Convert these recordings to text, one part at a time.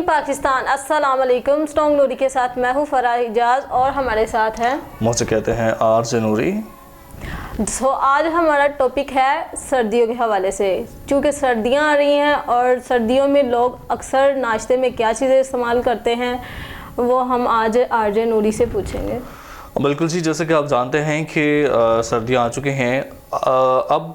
पाकिस्तान, अस्सलाम वालेकुम। स्ट्रॉन्ग नूरी के साथ मैं हूँ फराह इजाज और हमारे साथ हैं, मुझसे कहते हैं आरजे नूरी। आज हमारा टॉपिक है सर्दियों के हवाले से। क्योंकि सर्दियाँ आ रही हैं और सर्दियों में लोग अक्सर नाश्ते में क्या चीज़ें इस्तेमाल करते हैं वो हम आज आरजे नूरी से पूछेंगे। बिल्कुल जी, जैसे कि आप जानते हैं कि सर्दियाँ आ चुके हैं। अब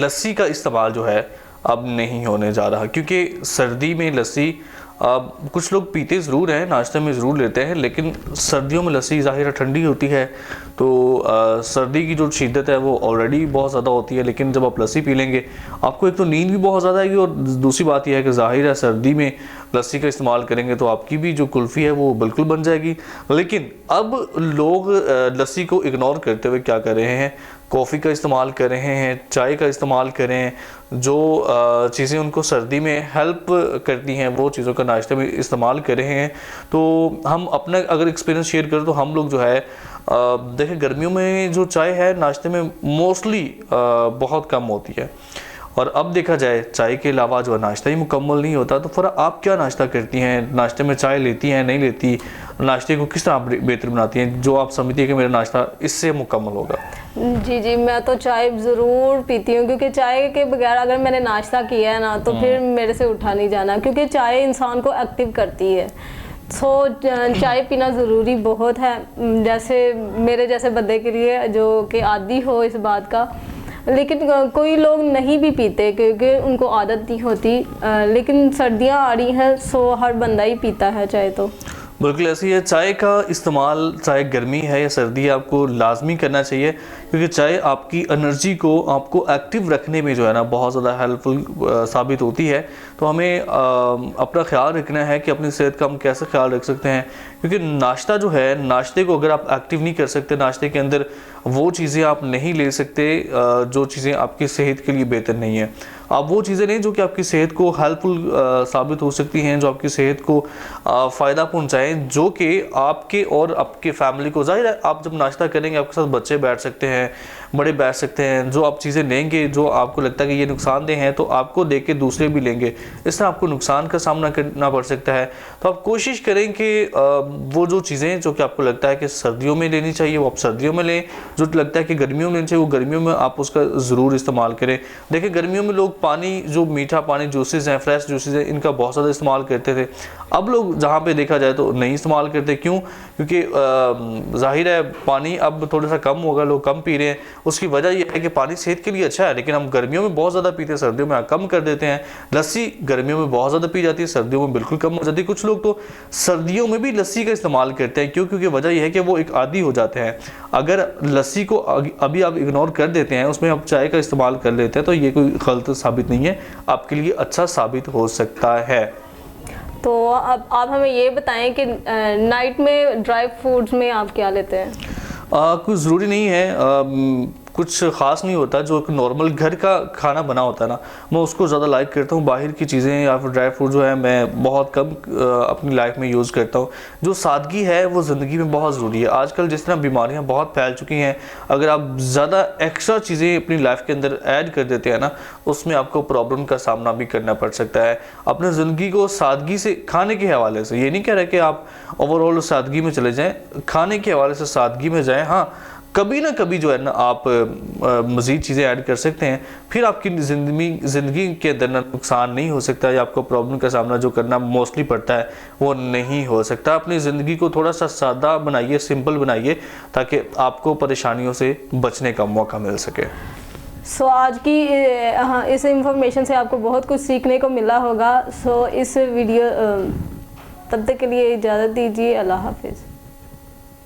लस्सी का इस्तेमाल जो है अब नहीं होने जा रहा, क्योंकि सर्दी में लस्सी कुछ लोग पीते ज़रूर हैं, नाश्ते में ज़रूर लेते हैं, लेकिन सर्दियों में लस्सी ज़ाहिर ठंडी होती है, तो सर्दी की जो शिद्दत है वो ऑलरेडी बहुत ज़्यादा होती है। लेकिन जब आप लस्सी पी लेंगे आपको एक तो नींद भी बहुत ज़्यादा आएगी, और दूसरी बात यह है कि ज़ाहिर है सर्दी में लस्सी का इस्तेमाल करेंगे तो आपकी भी जो कुल्फ़ी है वो बिल्कुल बन जाएगी। लेकिन अब लोग लस्सी को इग्नोर करते हुए क्या कर रहे हैं, कॉफ़ी का इस्तेमाल कर रहे हैं, चाय का इस्तेमाल कर रहे हैं। जो चीज़ें उनको सर्दी में हेल्प करती हैं वो चीज़ों का नाश्ते में इस्तेमाल कर रहे हैं। तो हम अपना अगर एक्सपीरियंस शेयर करें तो हम लोग जो है देखें, गर्मियों में जो चाय है नाश्ते में मोस्टली बहुत कम होती है, और अब देखा जाए चाय के अलावा जो नाश्ता ही मुकम्मल नहीं होता। तो फिर आप क्या नाश्ता करती हैं, नाश्ते में चाय लेती हैं नहीं लेती, नाश्ते को किस तरह बेहतर बनाती हैं जो आप समझती हैं कि मेरा नाश्ता इससे मुकम्मल होगा? जी, मैं तो चाय ज़रूर पीती हूँ, क्योंकि चाय के बगैर अगर मैंने नाश्ता किया है ना तो फिर मेरे से उठा नहीं जाना, क्योंकि चाय इंसान को एक्टिव करती है। चाय पीना ज़रूरी बहुत है, जैसे मेरे जैसे बंदे के लिए जो कि आदी हो इस बात का। लेकिन कोई लोग नहीं भी पीते क्योंकि उनको आदत नहीं होती, लेकिन सर्दियाँ आ रही हैं सो हर बंदा ही पीता है चाय। तो बिल्कुल ऐसी है, चाय का इस्तेमाल चाहे गर्मी है या सर्दी है आपको लाजमी करना चाहिए, क्योंकि चाय आपकी एनर्जी को आपको एक्टिव रखने में जो है ना बहुत ज़्यादा हेल्पफुल साबित होती है। तो हमें अपना ख्याल रखना है कि अपनी सेहत का हम कैसे ख्याल रख सकते हैं, क्योंकि नाश्ता जो है, नाश्ते को अगर आप एक्टिव नहीं कर सकते, नाश्ते के अंदर वो चीज़ें आप नहीं ले सकते जो चीज़ें आपकी सेहत के लिए बेहतर नहीं है। आप वो चीज़ें नहीं जो कि आपकी सेहत को हेल्पफुल साबित हो सकती हैं, जो आपकी सेहत को फ़ायदा पहुंचाएं, जो कि आपके और आपके फैमिली को। ज़ाहिर है आप जब नाश्ता करेंगे आपके साथ बच्चे बैठ सकते हैं, बड़े बैठ सकते हैं, जो आप चीज़ें लेंगे जो आपको लगता है कि ये नुकसानदेह हैं तो आपको देख के दूसरे भी लेंगे, इससे आपको नुकसान का सामना करना पड़ सकता है। तो आप कोशिश करें कि वो जो चीज़ें जो कि आपको लगता है कि सर्दियों में लेनी चाहिए वो आप सर्दियों में लें, जो लगता है कि गर्मियों में लेनी चाहिए वो गर्मियों में आप उसका ज़रूर इस्तेमाल करें। देखिए गर्मियों में लोग पानी, जो मीठा पानी, जूसेस हैं, फ्रेश जूसेस हैं, इनका बहुत ज़्यादा इस्तेमाल करते थे। अब लोग जहाँ पे देखा जाए तो नहीं इस्तेमाल करते। क्यों? क्योंकि जाहिर है पानी अब थोड़ा सा कम होगा, लोग कम पी रहे हैं। उसकी वजह यह है कि पानी सेहत के लिए अच्छा है, लेकिन हम गर्मियों में बहुत ज़्यादा पीते हैं, सर्दियों में कम कर देते हैं। लस्सी गर्मियों में बहुत ज़्यादा पी जाती है, सर्दियों में बिल्कुल कम हो जाती है। कुछ लोग तो सर्दियों में भी लस्सी का इस्तेमाल करते हैं। क्यों? क्योंकि वजह यह है कि वो एक आदी हो जाते हैं। अगर लस्सी को अभी आप इग्नोर कर देते हैं, उसमें आप चाय का इस्तेमाल कर लेते हैं, तो ये कोई गलत साबित नहीं है, आपके लिए अच्छा साबित हो सकता है। तो अब आप हमें ये बताएं कि नाइट में ड्राई फ्रूट्स में आप क्या लेते हैं? कुछ ज़रूरी नहीं है, कुछ ख़ास नहीं होता। जो एक नॉर्मल घर का खाना बना होता है ना, मैं उसको ज़्यादा लाइक करता हूँ। बाहर की चीज़ें या फिर ड्राई फ्रूट जो है मैं बहुत कम अपनी लाइफ में यूज़ करता हूँ। जो सादगी है वो ज़िंदगी में बहुत ज़रूरी है। आजकल जिस तरह बीमारियाँ बहुत फैल चुकी हैं, अगर आप ज़्यादा एक्स्ट्रा चीज़ें अपनी लाइफ के अंदर ऐड कर देते हैं ना, उसमें आपको प्रॉब्लम का सामना भी करना पड़ सकता है। अपने ज़िंदगी को सादगी से, खाने के हवाले से, ये नहीं कह रहे कि आप ओवरऑल सादगी में चले जाएँ, खाने के हवाले से सादगी में जाएँ। हाँ, कभी ना कभी जो है ना आप मज़ीद चीज़ें ऐड कर सकते हैं, फिर आपकी ज़िंदगी के अंदर ना नुकसान नहीं हो सकता, या आपको प्रॉब्लम का सामना जो करना मोस्टली पड़ता है वो नहीं हो सकता। अपनी ज़िंदगी को थोड़ा सा सादा बनाइए, सिंपल बनाइए, ताकि आपको परेशानियों से बचने का मौका मिल सके। आज की इस इंफॉर्मेशन से आपको बहुत कुछ सीखने को मिला होगा। इस वीडियो तब तक के लिए इजाज़त दीजिए। अल्लाह हाफिज़।